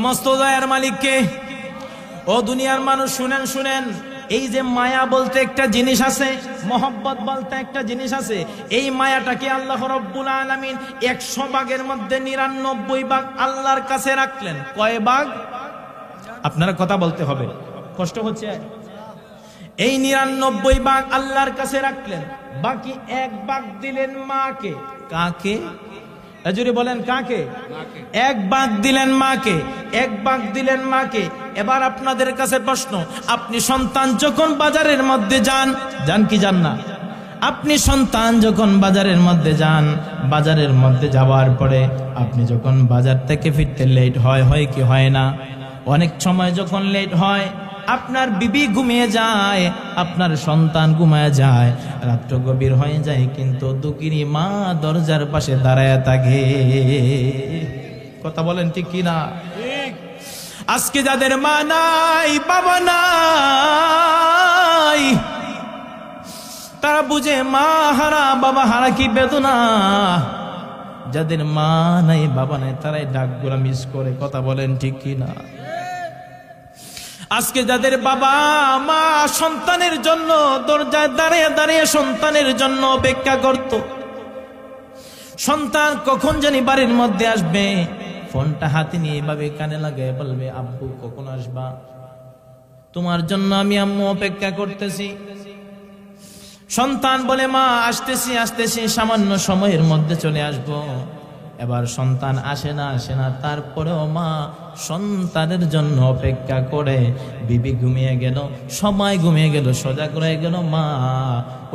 সমস্ত দয়ার মালিককে। ও দুনিয়ার মানুষ শুনেন শুনেন, এই যে মায়া বলতে একটা জিনিস আছে, মহব্বত বলতে একটা জিনিস আছে, এই মায়াটাকে আল্লাহ রাব্বুল আলামিন 100 ভাগের মধ্যে 99 ভাগ আল্লাহর কাছে রাখলেন। কয় ভাগ? আপনারা কথা বলতে হবে, কষ্ট হচ্ছে। এই 99 ভাগ আল্লাহর কাছে রাখলেন, বাকি 1 ভাগ দিলেন মাকে। কাকে? জোরে বলেন কাকে? 1 ভাগ দিলেন মাকে, 1 ভাগ দিলেন মাকে। এবার আপনাদের কাছে প্রশ্ন, আপনি সন্তান যখন বাজারের মধ্যে যান কি যান না? আপনি সন্তান যখন বাজারের মধ্যে যান, বাজারের মধ্যে যাওয়ার পরে আপনি যখন বাজার থেকে ফিরতে লেট হয় কি হয় না? অনেক সময় যখন লেট হয়, আপনার বিবি ঘুমিয়ে যায়, আপনার সন্তান ঘুমিয়ে যায়, রাত্র গভীর হয়ে যায়, কিন্তু দুঃখিনী মা দরজার পাশে দাঁড়ায় থাকে। কথা বলেন ঠিক কি না? আজকে যাদের মা নাই, বাবা নাই, তারা বুঝে মা হারা বাবা হারা কি বেদনা। যাদের মা নাই বাবা নাই, তারাই ডাকগুলা মিস করে। কথা বলেন ঠিক কি না? আজকে যাদের বাবা মা সন্তানের জন্য দরজায় দাঁড়িয়ে দাঁড়িয়ে সন্তানের জন্য অপেক্ষা করত, সন্তান কখন জানি বাড়ির মধ্যে আসবে, ফোনটা হাতে নিয়ে এভাবে কানে লাগায় বলবে, আব্বু কখন আসবা? তোমার জন্য আমি আম্মু অপেক্ষা করতেছি। সন্তান বলে, মা আসতেছি আসতেছি, সামান্য সময়ের মধ্যে চলে আসবো। এবার সন্তান আসে না, তারপরেও মা সন্তানের জন্য অপেক্ষা করে। বিবি ঘুমিয়ে গেল, সবাই ঘুমিয়ে গেল, সজাগ রয়ে গেল মা।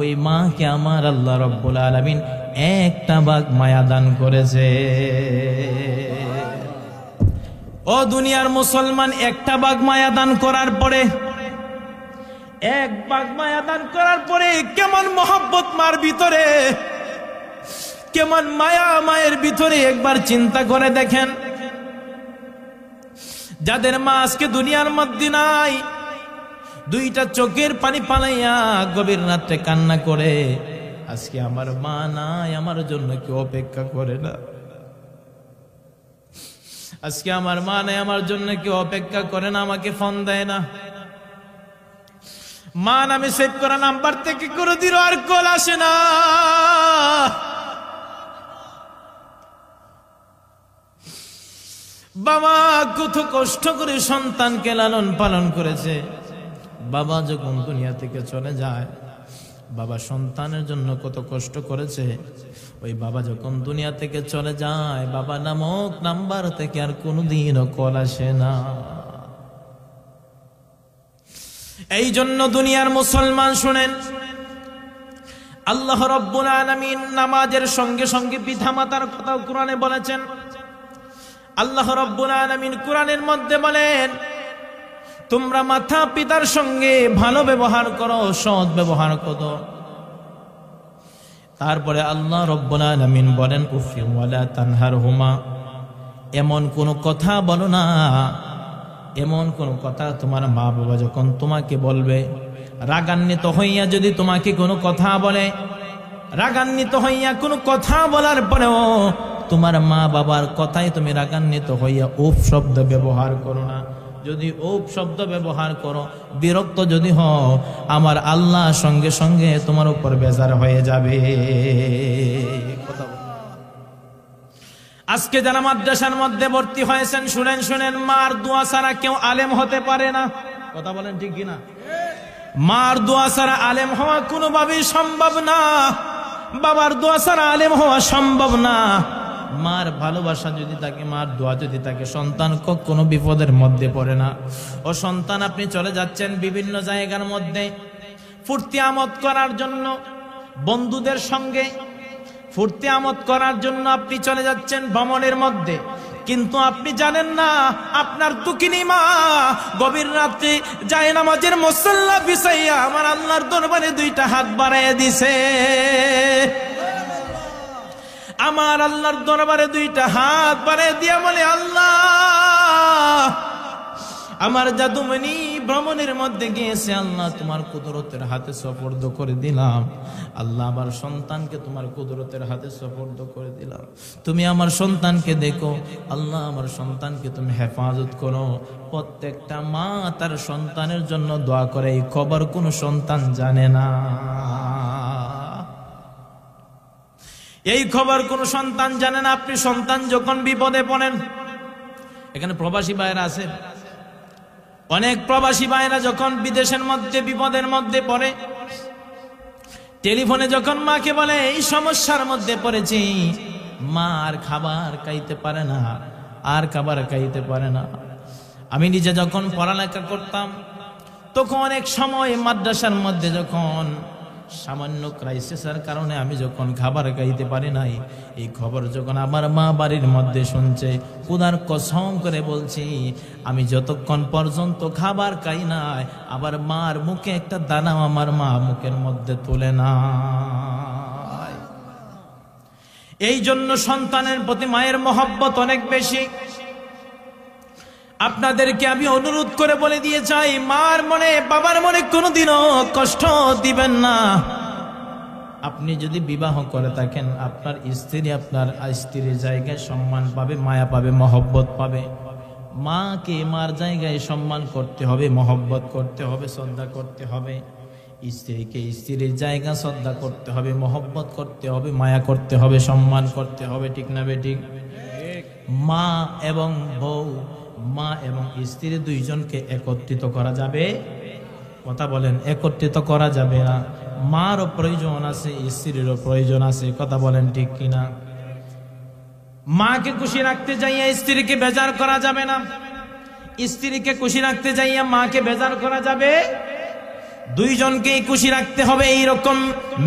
ওই মাকে আমার আল্লাহ রাব্বুল আলামিন 1 ভাগ মায়া দান করেছে। ও দুনিয়ার মুসলমান, 1 ভাগ মায়া দান করার পরে, 1 ভাগ মায়া দান করার পরে কেমন মহব্বত মার ভিতরে, কেমন মায়া মায়ের ভিতরে একবার চিন্তা করে দেখেন। যাদের মা আজকে দুনিয়ার মধ্যে নাই, 2টা চোখের পানি পালাইয়া গভীর রাত্রে কান্না করে, আজকে আমার মা নাই, আমার জন্য কেউ অপেক্ষা করে না। আজকে আমার মা নাই, আমার জন্য কেউ অপেক্ষা করে না, আমাকে ফোন দেয় না। মা নামে সেভ করা নাম্বার থেকে করে দিল, আর কল আসে না। বাবা কত কষ্ট করে সন্তানকে লালন পালন করেছে। বাবা যখন দুনিয়া থেকে চলে যায়, বাবা সন্তানের জন্য কত কষ্ট করেছে। ওই বাবা যখন দুনিয়া থেকে চলে যায়, বাবা নামক নাম্বার থেকে আর কোনোদিনও কল আসে না। এই জন্য দুনিয়ার মুসলমান শুনেন, আল্লাহ রাব্বুল আলামিন নামাজের সঙ্গে সঙ্গে পিতামাতার কথাও কোরআনে বলেছেন। আল্লাহ রাব্বুল আলামিন কোরআনের মধ্যে বলেন, তোমরা মাতা পিতার সঙ্গে ভালো ব্যবহার করো, সৎ ব্যবহার করো। তারপরে আল্লাহ রাব্বুল আলামিন বলেন, উফি ওয়ালা তানহারহুমা, এমন কোন কথা বলো না, এমন কোন কথা তোমার মা বাবা যখন তোমাকে বলবে, রাগান্বিত হইয়া যদি তোমাকে কোনো কথা বলে, রাগান্বিত হইয়া কোনো কথা বলার পরেও তোমার মা বাবার কথাই তুমি রাগান্বিত হইয়া উফ শব্দ ব্যবহার করো না। যদি উফ শব্দ ব্যবহার করো, বিরক্ত যদি হও, আমার আল্লাহ সঙ্গে সঙ্গে তোমার উপর বেজার হয়ে যাবে। আজকে যারা মাদ্রাসার মধ্যে ভর্তি হয়েছেন, শুনেন শুনেন, মার দোয়া ছাড়া কেউ আলেম হতে পারে না। কথা বলেন ঠিক কিনা? মার দোয়া ছাড়া আলেম হওয়া কোনোভাবেই সম্ভব না। বাবার দোয়া ছাড়া আলেম হওয়া সম্ভব না। মার ভালোবাসা যদি থাকে, মার দোয়া যদি থাকে, সন্তান কখনো বিপদের মধ্যে পড়ে না। ও সন্তান, আপনি চলে যাচ্ছেন বিভিন্ন জায়গার মধ্যে ফুর্তি আমোদ করার জন্য, বন্ধুদের সঙ্গে ফুর্তি আমোদ করার জন্য আপনি চলে যাচ্ছেন ভ্রমণের মধ্যে, কিন্তু আপনি জানেন না আপনার দুঃখিনী মা গভীর রাত্রে যায় নামাজের মুসাল্লা বিছাইয়া আমার আল্লাহর দরবারে 2টা হাত বাড়াইয়া দিছে। আমার আল্লাহর দরবারে 2টা হাত বাড়াইয়া দিয়া বলে, আল্লাহ আমার জাদুমণি ভ্রমণের মধ্যে গিয়েছে, আল্লাহ তোমার কুদরতের হাতে সুপর্দ করে দিলাম। আল্লাহ আমার সন্তানকে তোমার কুদরতের হাতে সুপর্দ করে দিলাম, তুমি আমার সন্তানকে দেখো। আল্লাহ আমার সন্তানকে তুমি হেফাজত করো। প্রত্যেকটা মা তার সন্তানের জন্য দোয়া করে, এই খবর কোনো সন্তান জানে না। এই খবর কোন সন্তান জানে না। আপনি সন্তান যখন বিপদে পড়েন, এখানে প্রবাসী ভাইরা আছেন, অনেক প্রবাসী ভাইরা যখন বিদেশের মধ্যে বিপদের মধ্যে পড়ে, টেলিফোনে যখন মাকে বলে এই সমস্যার মধ্যে পড়েছি, মা আর খাবার খাইতে পারে না, আর খাবার খাইতে পারে না। আমি নিজে যখন পড়ালেখা করতাম, তখন অনেক সময় মাদ্রাসার মধ্যে যখন সামান্য ক্রাইসিসের কারণে আমি যখন খাবার খাইতে পারি নাই, এই খবর যখন আমার মা বাড়ির মধ্যে শুনছে, খোদার কসম করে বলছি, আমি যতক্ষণ পর্যন্ত খাবার খাই নাই, আবার মার মুখে একটা দানা আমার মা মুখের মধ্যে তুলে না। এই জন্য সন্তানের প্রতি মায়ের মহব্বত অনেক বেশি। আপনাদেরকে আমি অনুরোধ করে বলে দিয়ে চাই, মার মনে বাবার মনে কোনোদিনও কষ্ট দিবেন না। আপনি যদি বিবাহ করে থাকেন, আপনার স্ত্রী আপনার স্ত্রীর জায়গায় সম্মান পাবে, মায়া পাবে, মহব্বত পাবে। মাকে মার জায়গায় সম্মান করতে হবে, মহব্বত করতে হবে, শ্রদ্ধা করতে হবে। স্ত্রীকে স্ত্রীর জায়গা শ্রদ্ধা করতে হবে, মহব্বত করতে হবে, মায়া করতে হবে, সম্মান করতে হবে। ঠিক না বেঠিক? মা এবং বউ, মা এবং স্ত্রী দুইজনকে একত্রিত করা যাবে? কথা বলেন, একত্রিত করা যাবে না। মারও প্রয়োজন আছে, স্ত্রীরও প্রয়োজন আছে। কথা বলেন ঠিক কিনা? মাকে খুশি রাখতে যাইয়া স্ত্রীকে বেজার করা যাবে না, স্ত্রীকে খুশি রাখতে যাইয়া মাকে বেজার করা যাবে। দুইজনকেই খুশি রাখতে হবে, এইরকম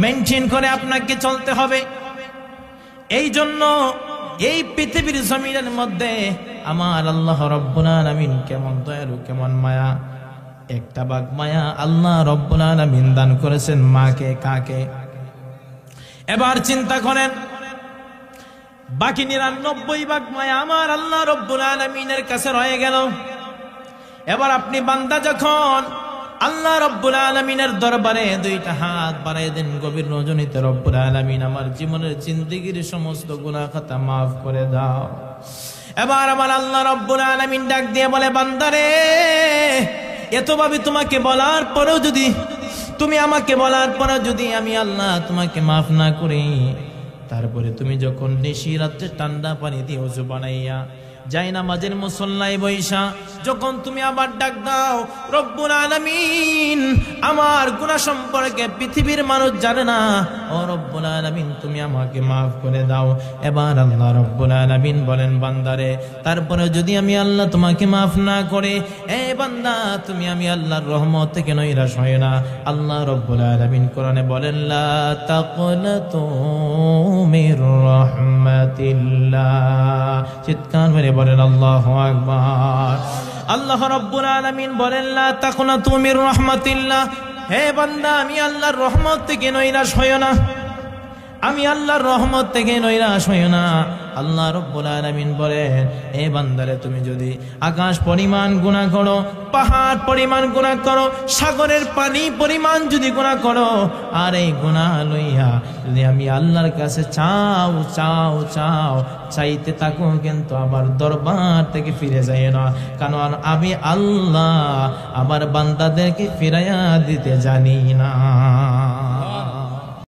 মেনটেন করে আপনাকে চলতে হবে। এই জন্য এই পৃথিবীর জমিনের মধ্যে আমার আল্লাহ রব্বুল আলামিন কেমন দয়ালু, কেমন মায়া, একটা ভাগ মায়া আল্লাহ রব্বুল আলামিন দান করেছেন মাকে। কাকে? এবার চিন্তা করেন, বাকি 99 ভাগ মায়া আমার আল্লাহ রব্বুল আলামিনের কাছে রয়ে গেল। এবার আপনি বান্দা যখন আল্লাহ রব্বুল আলামিনের দরবারে দুইটা হাত বাড়াই দেন গভীর রজনীতে, রব্বুল আলামিন আমার জীবনের জিন্দেগীর সমস্ত গুনাহ খাতা মাফ করে দাও। এবার আমার আল্লাহ রব্বুল আলামিন ডাক দিয়ে বলে, বান্দারে, এতভাবে তোমাকে বলার পরেও যদি, তুমি আমাকে বলার পরেও যদি আমি আল্লাহ তোমাকে মাফ না করি, তারপরে তুমি যখন নিশি রাত্রে ঠান্ডা পানি দিয়ে ওযু বানাইয়া যাই নামাজের মুসল্লায় বৈশা যখন তুমি আবার ডাক দাও, রব্বুল আলামিন আমার গুনাহ সম্পর্কে পৃথিবীর মানুষ জানে না, ও রব্বুল আলামিন তুমি আমাকে মাফ করে দাও। এবার আল্লাহ রব্বুল আলামিন বলেন, বান্দারে, তারপরে যদি আমি আল্লাহ তোমাকে মাফ না করে, এ বান্দা তুমি আমি আল্লাহর রহমত থেকে নৈরাশ হয় না। আল্লাহ রব্বুল আলামিন কোরআনে বলেন, লা তাকনাতু মির রাহমাতিল্লাহ। চিৎকার মেরে বলেন আল্লাহু আকবার। আল্লাহ রাব্বুল আলামিন বলেন, লা তাকনাতু মির রাহমাতিল্লাহ। হে বান্দা, আমি আল্লাহর রহমত থেকে নৈরাশ হইও না, আমি আল্লাহর রহমত থেকে নৈরাশ হইও না। আল্লাহ রাব্বুল আলামিন বলেন, হে বান্দারে, তুমি যদি আকাশ পরিমাণ গুনাহ করো, পাহাড় পরিমাণ গুনাহ করো, সাগরের পানি পরিমাণ যদি গুনাহ করো, আর এই গুনাহ লইয়া যদি আমি আল্লাহর কাছে চাও চাও চাও চাইতে থাকো, কিন্তু আবার দরবার থেকে ফিরে যায় না, কারণ আমি আল্লাহ আমার বান্দাদেরকে ফিরাইয়া দিতে জানি না।